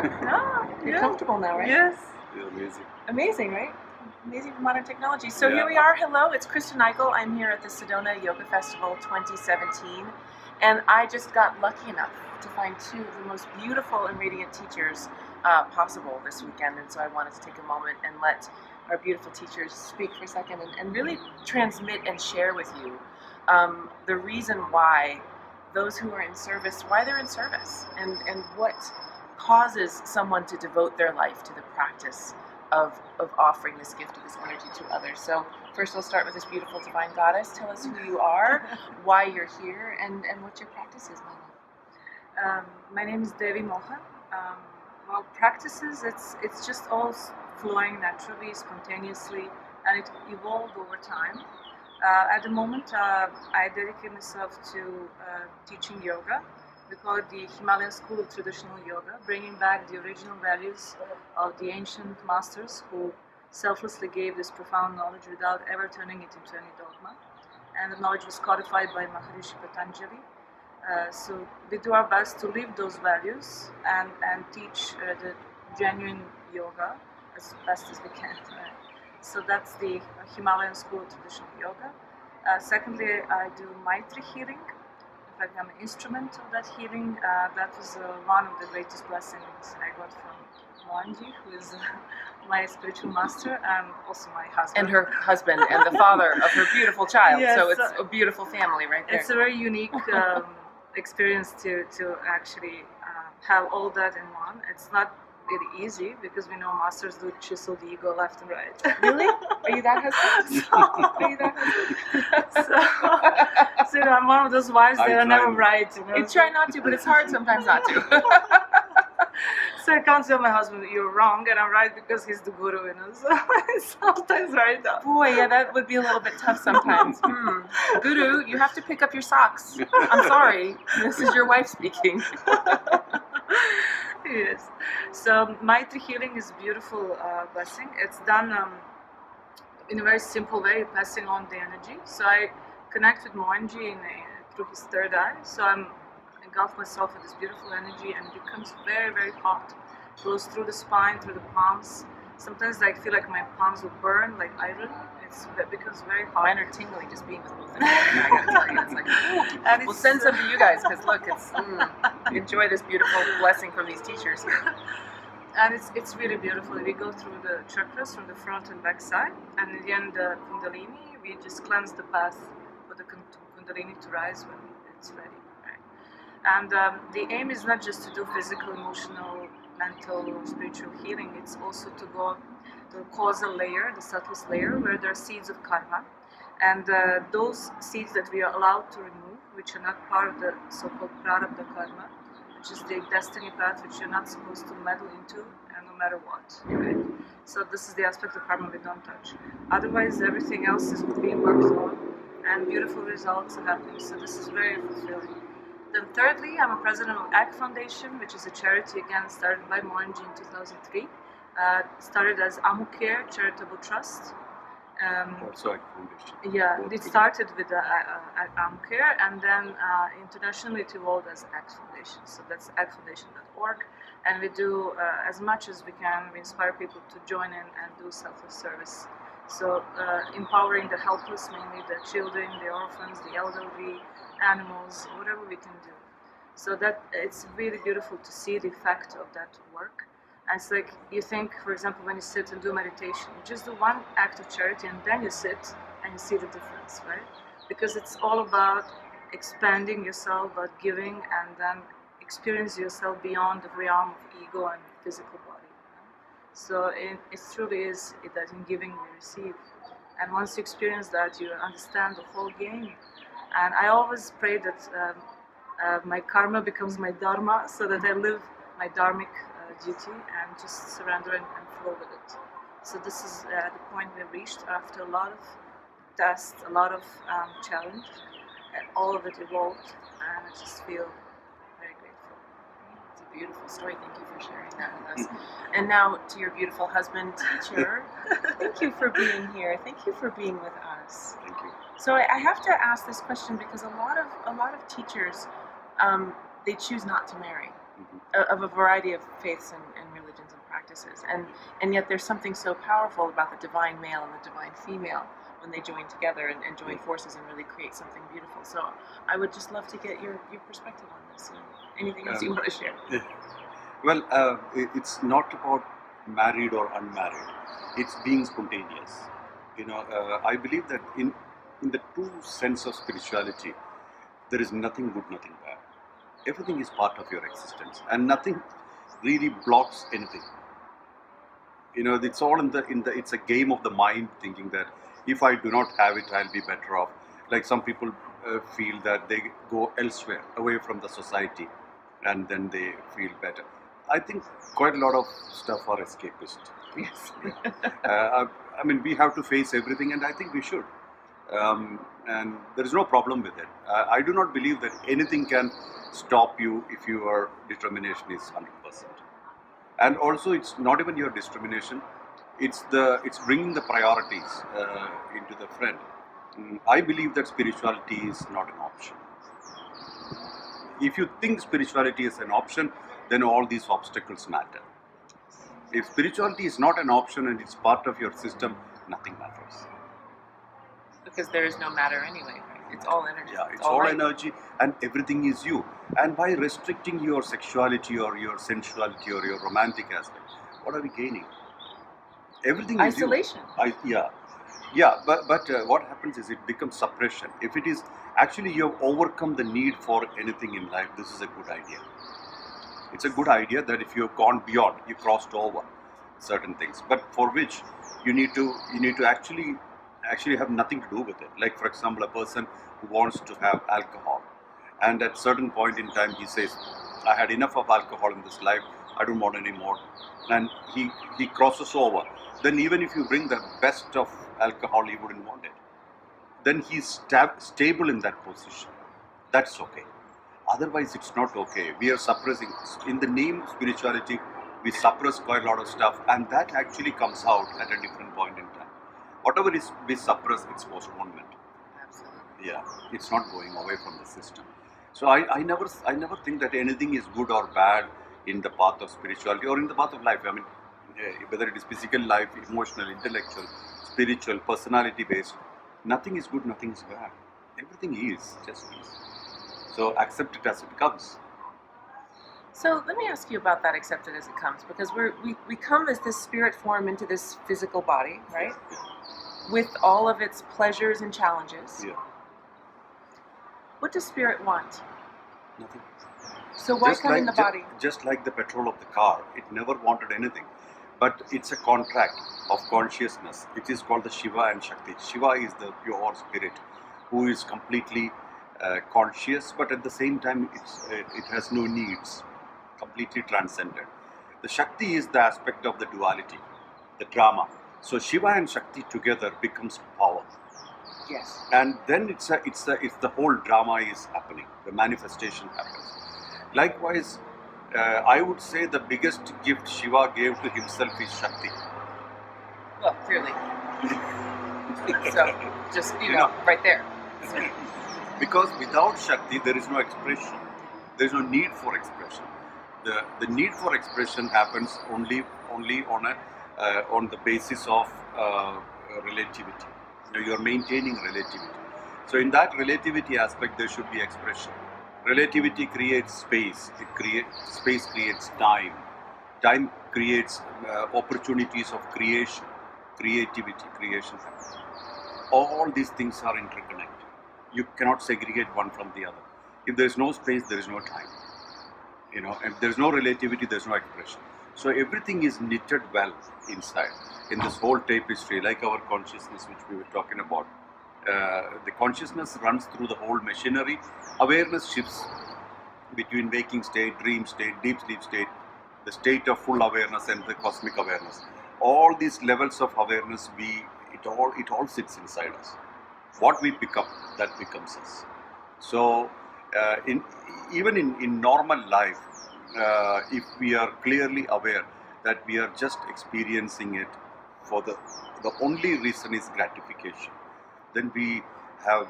No, you're comfortable now, right? Yes. Yeah, amazing. Amazing, right? Amazing modern technology. So Yeah. here we are. Hello, it's Kristen Eykel. I'm here at the Sedona Yoga Festival 2017, and I just got lucky enough to find two of the most beautiful and radiant teachers possible this weekend, and so I wanted to take a moment and let our beautiful teachers speak for a second and really transmit and share with you the reason why those who are in service, why they're in service, and what causes someone to devote their life to the practice of offering this gift of this energy to others. So first we'll start with this beautiful divine goddess. Tell us who you are, why you're here, and what your practice is, Mama. My name is Devi Mohan. Well, practices, it's just all flowing naturally, spontaneously, and it evolved over time. At the moment, I dedicate myself to teaching yoga. We call it the Himalayan School of Traditional Yoga, bringing back the original values of the ancient masters who selflessly gave this profound knowledge without ever turning it into any dogma. And the knowledge was codified by Maharishi Patanjali. So we do our best to live those values and teach the genuine yoga as best as we can. So that's the Himalayan School of Traditional Yoga. Secondly, I do Maitri healing. In fact, I'm an instrument of that healing. That was one of the greatest blessings I got from Mohanji, who is my spiritual master and also my husband. And her husband and the father of her beautiful child. Yes, so it's a beautiful family right there. It's a very unique experience to actually have all that in one. It's not really easy because we know masters do chisel the ego left and right. Really? Are you that husband? Are you that husband? So I'm one of those wives that are never right. You try not to, but it's hard sometimes not to. So I can't tell my husband you're wrong and I'm right because he's the guru, you know. So it's sometimes very tough. Boy, yeah, that would be a little bit tough sometimes. Guru, you have to pick up your socks. I'm sorry. This is your wife speaking. Yes. So Maitri healing is a beautiful blessing. It's done in a very simple way, passing on the energy. So I connect with Mohanji through his third eye. So I'm engulf myself with this beautiful energy and it becomes very, very hot. Goes through the spine, through the palms. Sometimes I feel like my palms will burn like iron. It becomes very hot. Mine are tingling just being with both of them. I gotta tell you, it's like, and we'll send some to you guys because look, it's enjoy this beautiful blessing from these teachers. And it's really beautiful. We go through the chakras from the front and back side, and at the end the Kundalini. We just cleanse the path for the Kundalini to rise when it's ready. And the aim is not just to do physical, emotional, mental, or spiritual healing. It's also to go to the causal layer, the subtlest layer, where there are seeds of karma. And those seeds that we are allowed to remove, which are not part of the so-called prarabdha karma, which is the destiny path which you're not supposed to meddle into, no matter what. Right? So this is the aspect of karma we don't touch. Otherwise, everything else is being worked on, and beautiful results are happening. So this is very fulfilling. Then thirdly, I'm a president of Eykel Foundation, which is a charity again started by Mohanji in 2003. Started as Care Charitable Trust. Also Eykel Foundation. Yeah, it started with Care, and then internationally it evolved as Eykel Foundation. So that's eykelfoundation.org, and we do as much as we can. We inspire people to join in and do selfless service. So empowering the helpless, mainly the children, the orphans, the elderly, animals, whatever we can do. So that it's really beautiful to see the effect of that work. And it's like you think, for example, when you sit and do meditation, you just do one act of charity and then you sit and you see the difference, right? Because it's all about expanding yourself, about giving, and then experience yourself beyond the realm of ego and physical body. So it truly is that in giving we receive. And once you experience that, you understand the whole game. And I always pray that my karma becomes my dharma, so that I live my dharmic duty and just surrender and flow with it. So this is the point we've reached after a lot of tests, a lot of challenge, and all of it evolved, and I just feel very grateful. It's a beautiful story. Thank you for sharing that with us. And now to your beautiful husband, teacher. Thank you for being here. Thank you for being with us. Thank you. So I have to ask this question because a lot of teachers, they choose not to marry. of a variety of faiths and religions and practices, and yet there's something so powerful about the divine male and the divine female when they join together and join forces and really create something beautiful. So I would just love to get your perspective on this. And anything else you want to share? Well, it's not about married or unmarried. It's being spontaneous. I believe that in the true sense of spirituality, there is nothing good, nothing bad. Everything is part of your existence, and nothing really blocks anything. It's all in the. It's a game of the mind, thinking that if I do not have it, I'll be better off. Like some people feel that they go elsewhere, away from the society, and then they feel better. I think quite a lot of stuff are escapist. Yes. I mean, we have to face everything, and I think we should. And there is no problem with it. I do not believe that anything can stop you if your determination is 100%. And also, it's not even your discrimination. It's bringing the priorities into the front. I believe that spirituality is not an option. If you think spirituality is an option, then all these obstacles matter. If spirituality is not an option and it's part of your system, nothing matters. Because there is no matter anyway, right? It's all energy. Yeah, it's all right. energy, and everything is you. And by restricting your sexuality or your sensuality or your romantic aspect, what are we gaining? Everything is you. Isolation. But what happens is it becomes suppression. If it is actually you have overcome the need for anything in life, this is a good idea. It's a good idea that if you have gone beyond, you crossed over certain things, but for which you need to actually have nothing to do with it. Like, for example, a person who wants to have alcohol, and at certain point in time he says, I had enough of alcohol in this life, I don't want any more, and he crosses over. Then even if you bring the best of alcohol, he wouldn't want it. Then he's stable in that position. That's okay. Otherwise, it's not okay. We are suppressing. In the name of spirituality, we suppress quite a lot of stuff, and that actually comes out at a different point in time. Whatever is we suppress, it's postponement. Absolutely. Yeah, it's not going away from the system. So I never think that anything is good or bad in the path of spirituality or in the path of life. I mean, whether it is physical life, emotional, intellectual, spiritual, personality based, nothing is good, nothing is bad. Everything is, just is. So accept it as it comes. So let me ask you about that accept it as it comes, because we come as this spirit form into this physical body, right? Yeah. With all of its pleasures and challenges. Yeah. What does spirit want? Nothing. So why come in the body? Just like the petrol of the car, it never wanted anything. But it's a contract of consciousness. It is called the Shiva and Shakti. Shiva is the pure spirit who is completely conscious, but at the same time it has no needs, completely transcended. The Shakti is the aspect of the duality, the drama. So Shiva and Shakti together becomes power. Yes. And then it's the whole drama is happening. The manifestation happens. Likewise, I would say the biggest gift Shiva gave to himself is Shakti. Well, clearly. So just right there. So. Because without Shakti, there is no expression. There is no need for expression. The need for expression happens only on the basis of relativity. You are maintaining relativity. So in that relativity aspect, there should be expression. Relativity creates space. Space creates time. Time creates opportunities of creation, creativity, creation. All these things are interconnected. You cannot segregate one from the other. If there is no space, there is no time. If there is no relativity, there is no expression. So everything is knitted well inside, in this whole tapestry, like our consciousness, which we were talking about. The consciousness runs through the whole machinery. Awareness shifts between waking state, dream state, deep sleep state, the state of full awareness and the cosmic awareness. All these levels of awareness, it all sits inside us. What we pick up, that becomes us. So, even in normal life, if we are clearly aware that we are just experiencing it for the only reason is gratification, then we have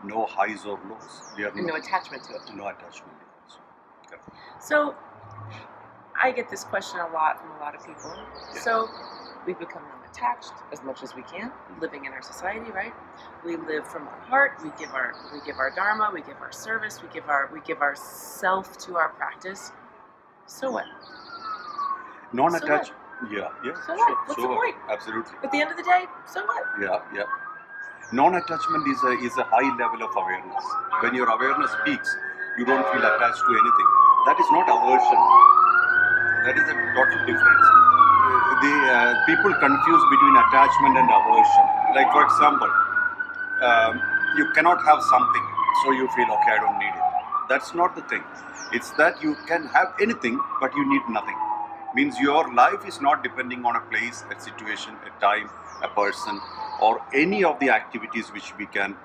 no highs or lows. We have no attachment to it. No attachment to it. So I get this question a lot from a lot of people. So we become non-attached as much as we can, living in our society, right? We live from our heart. We give our dharma. We give our service. We give our self to our practice. So what? Non-attached. So Yeah. So what? What's So the what? point? Absolutely. At the end of the day, so what? Yeah. Non-attachment is a high level of awareness. When your awareness peaks, you don't feel attached to anything. That is not aversion. That is a total difference. People confuse between attachment and aversion. Like, for example, you cannot have something, so you feel, okay, I don't need it. That's not the thing. It's that you can have anything, but you need nothing. Means your life is not depending on a place, a situation, a time, a person, or any of the activities which we can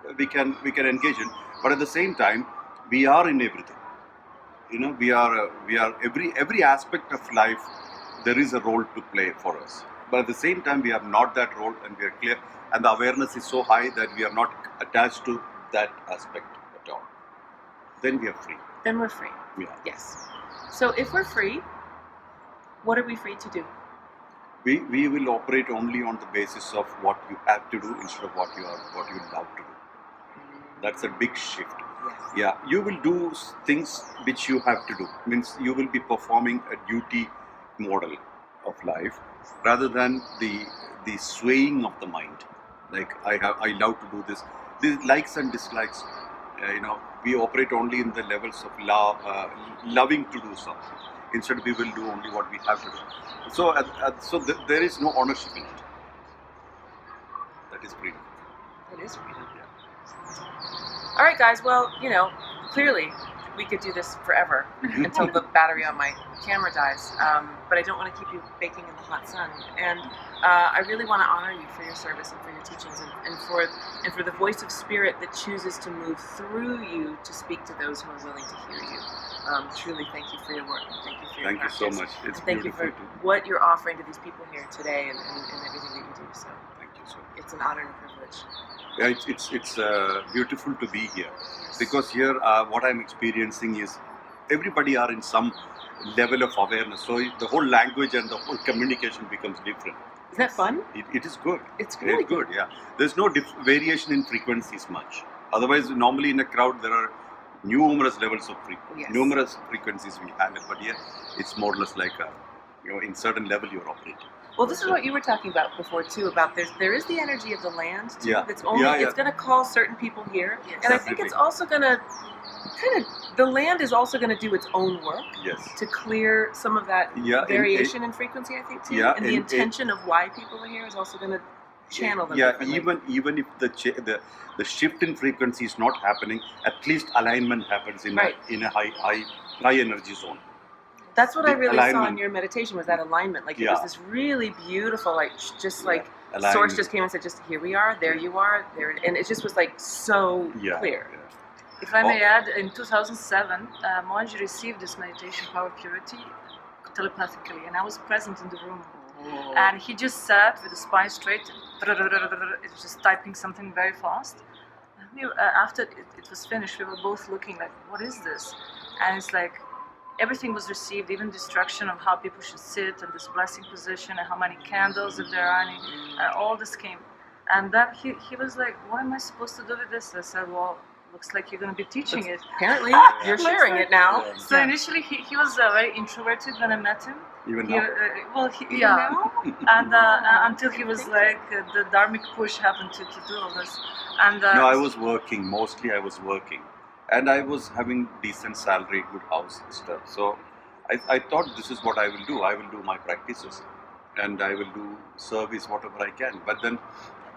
engage in. But at the same time, we are in everything. We are every aspect of life. There is a role to play for us. But at the same time, we have not that role, and we are clear. And the awareness is so high that we are not attached to that aspect at all. Then we are free. Then we're free. Yeah. Yes. So if we're free, what are we free to do? We will operate only on the basis of what you have to do instead of what you love to do. That's a big shift. Yes. Yeah, you will do things which you have to do. Means you will be performing a duty model of life rather than the swaying of the mind. Like I love to do this. These likes and dislikes. We operate only in the levels of loving to do something. Instead, we will do only what we have to do. So there is no ownership in it. That is freedom. It is freedom. Yeah. All right, guys. Well, clearly we could do this forever until the battery on my camera dies. But I don't want to keep you baking in the hot sun. And I really want to honor you for your service and for your teachings, and for the voice of spirit that chooses to move through you to speak to those who are willing to hear you. Truly, thank you for your work. And thank you for your Thank you practice. so much. It's and thank you beautiful. for what you're offering to these people here today and everything that you do. So Thank you so much. it's an honor and a privilege. Yeah, it's beautiful to be here, because here what I'm experiencing is everybody are in some level of awareness. So the whole language and the whole communication becomes different. Is that fun? It is good. It's really good. Yeah, there's no variation in frequencies much. Otherwise, normally in a crowd there are numerous levels of numerous frequencies we handle. But here, it's more or less like in certain level you're operating. Well, this is what you were talking about before too. About there is the energy of the land too. Yeah. That's only it's going to call certain people here, Yes. and I think it's also going to the land is also going to do its own work. Yes. To clear some of that variation in frequency, I think too. Yeah, and the intention of why people are here is also going to channel them. Yeah, differently. even if the shift in frequency is not happening, at least alignment happens in a high energy zone. That's what I really saw in alignment. your meditation was that alignment. Like it was this really beautiful, like just like alignment. Source just came and said, "Just here we are, there you are, there," and it just was like so clear. Yeah. If I may add, in 2007, Mohanji received this meditation, Power Purity, telepathically, and I was present in the room. Oh. And he just sat with the spine straight, it was just typing something very fast. And after it was finished, we were both looking like, what is this? And it's like, everything was received, even the instruction of how people should sit and this blessing position and how many candles, if there are any, and all this came. And that he was like, what am I supposed to do with this? I said, well, looks like you're going to be teaching it. Apparently, you're sharing it now. Yeah. So initially he was very introverted when I met him. Even now. Now? And until he was like, the dharmic push happened to do all this. And No, I was working. Mostly I was working. And I was having decent salary, good house and stuff. So I thought this is what I will do. I will do my practices. And I will do service, whatever I can. But then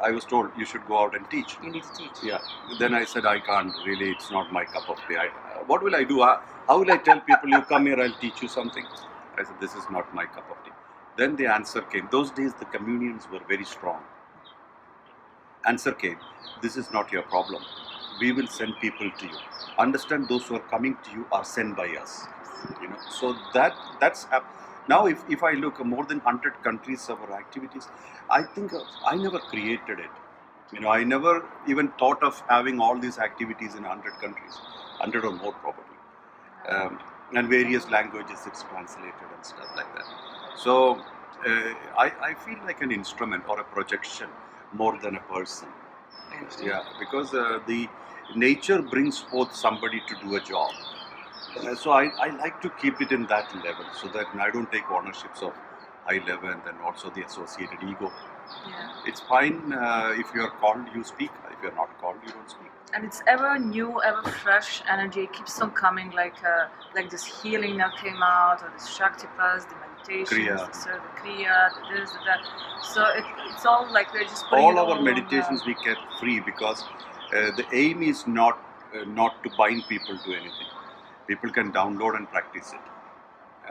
I was told, you should go out and teach. You need to teach. Yeah. Then I said, I can't really, it's not my cup of tea. What will I do? How will I tell people, you come here, I'll teach you something? I said, this is not my cup of tea. Then the answer came. Those days, the communions were very strong. Answer came, this is not your problem. We will send people to you. Understand, those who are coming to you are sent by us. So that's now if I look more than 100 countries of our activities, I think I never created it. I never even thought of having all these activities in 100 countries, 100 or more probably. and various languages it's translated and stuff like that. So I feel like an instrument or a projection more than a person. I understand. Yeah, because the nature brings forth somebody to do a job. So I like to keep it in that level so that I don't take ownerships of high level and then also the associated ego. Yeah. It's fine if you're called, you speak. If you're not called, you don't speak. And it's ever new, ever fresh energy. It keeps on coming, like this healing that came out, or this Shaktipas, the meditations, Kriya. the Kriya, the this, the that. So it's all like we're just putting All it our on, meditations we kept free because the aim is not to bind people to anything. People can download and practice it,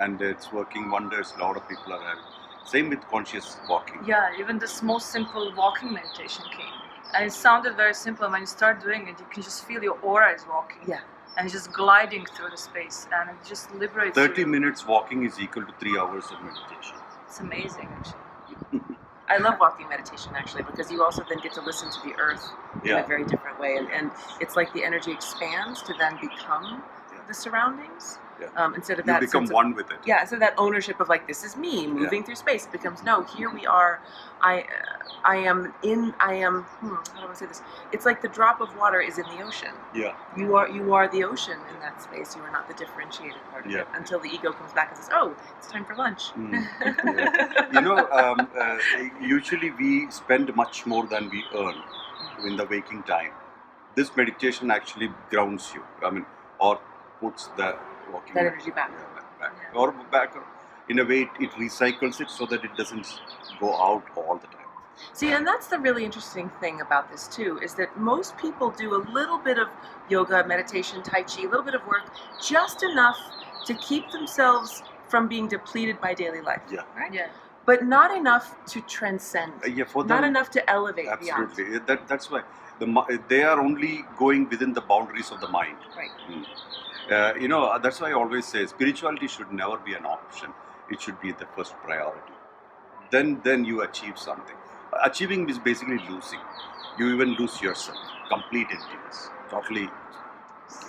and it's working wonders. A lot of people are having. Same with conscious walking. Yeah, even this most simple walking meditation came. And it sounded very simple. When you start doing it, you can just feel your aura is walking. Yeah. And it's just gliding through the space. And it just liberates 30 you. minutes walking is equal to 3 hours of meditation. It's amazing, actually. I love walking meditation actually because you also then get to listen to the earth in Yeah. a very different way, and it's like the energy expands to then become the surroundings instead of You that become sense of, one with it. yeah, instead of that ownership of like this is me moving through space. It becomes no, here we are. I am how do I say this? It's like the drop of water is in the ocean. Yeah. You are the ocean in that space. You are not the differentiated part of Yeah. it until the ego comes back and says, oh, it's time for lunch. Yeah. You know, usually we spend much more than we earn in the waking time. This meditation actually grounds you. I mean, or puts the walking That energy back. back. Yeah. Or back. In a way, it recycles it so that it doesn't go out all the time. See, and that's the really interesting thing about this too, is that most people do a little bit of yoga, meditation, tai chi, a little bit of work, just enough to keep themselves from being depleted by daily life. Yeah. Right? Yeah. But not enough to transcend. Yeah, for Not them, enough to elevate absolutely. beyond. That's why they are only going within the boundaries of the mind. Right. You know, that's why I always say spirituality should never be an option. It should be the first priority. Then you achieve something. Achieving is basically losing. You even lose yourself. Complete emptiness. Totally.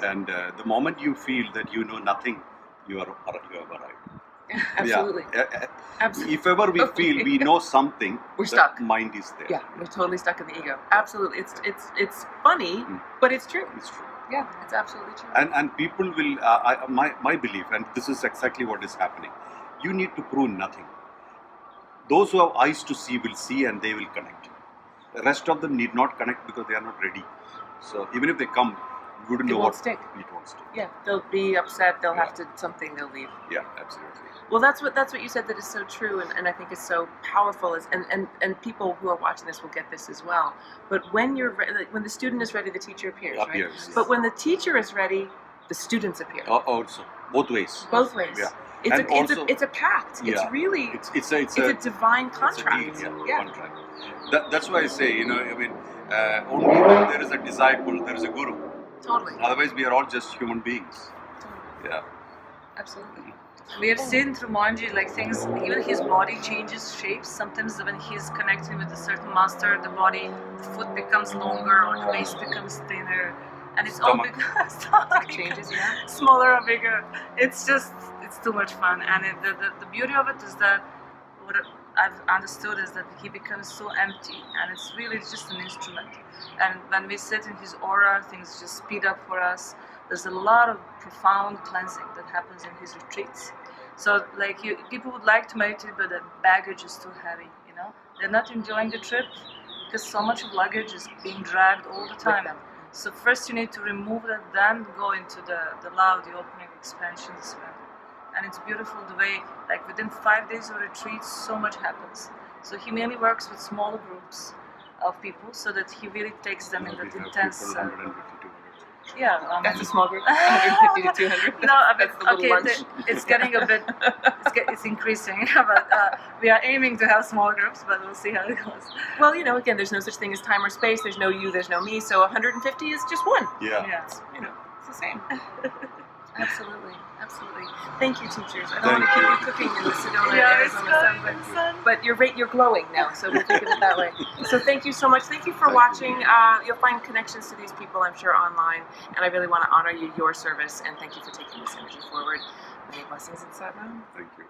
And the moment you feel that you know nothing, you have arrived. Absolutely. Yeah. Absolutely. If ever we feel we know something, We're the stuck. mind is there. Yeah, we're totally stuck in the ego. Absolutely. It's funny, but it's true. It's true. Yeah, it's absolutely true. And people will, my belief, and this is exactly what is happening, you need to prove nothing. Those who have eyes to see will see and they will connect. The rest of them need not connect because they are not ready. So even if they come, you wouldn't It know won't what stick. it won't stick. Yeah, they'll be upset. They'll Yeah. have to something. They'll leave. Yeah, absolutely. Well, that's what you said that is so true, and I think is so powerful. Is and people who are watching this will get this as well. But when when the student is ready, the teacher appears. Appears. Right? But when the teacher is ready, the students appear. Also, both ways. Both ways. Yeah. It's And a, it's also- a it's a pact. Yeah. It's really It's a divine it's a contract. deal, Yeah. contract. That's why I say, you know, I mean, only when there is a disciple, there is a guru. Totally. Otherwise, we are all just human beings. Totally. Yeah. Absolutely. We have seen through Mohanji like things, even his body changes shapes. Sometimes when he's connecting with a certain master, the body, the foot becomes longer or the waist becomes thinner. And it's all Stomach. because stomach Changes, yeah. smaller or bigger. It's too much fun. And the beauty of it is that what I've understood is that he becomes so empty and it's really just an instrument. And when we sit in his aura, things just speed up for us. There's a lot of profound cleansing that happens in his retreats. So like people would like to meditate, but the baggage is too heavy, you know? They're not enjoying the trip because so much of luggage is being dragged all the time. them. So first you need to remove that, then go into the love, the opening, expansion, the spread. And it's beautiful the way, like within 5 days of retreat, so much happens. So he mainly works with smaller groups of people so that he really takes them in We that have intense... people 150 to 100. yeah, That's a small group. 150 to 200. No, but That's the little okay, lunch. it's getting a bit, it's increasing, but we are aiming to have small groups, but we'll see how it goes. Well, you know, again, there's no such thing as time or space. There's no you, there's no me. So 150 is just one. Yeah. Yeah. You know, it's the same. Absolutely, absolutely. Thank you, teachers. I don't want to Thank keep you. you cooking in the Sedona, Yeah, Arizona sun, but you're glowing now, so we'll think of it that way. So thank you so much. Thank you for Thank you. watching. You'll find connections to these people, I'm sure, online, and I really want to honor you, your service, and thank you for taking this energy forward. Many blessings in Satnam. Thank you.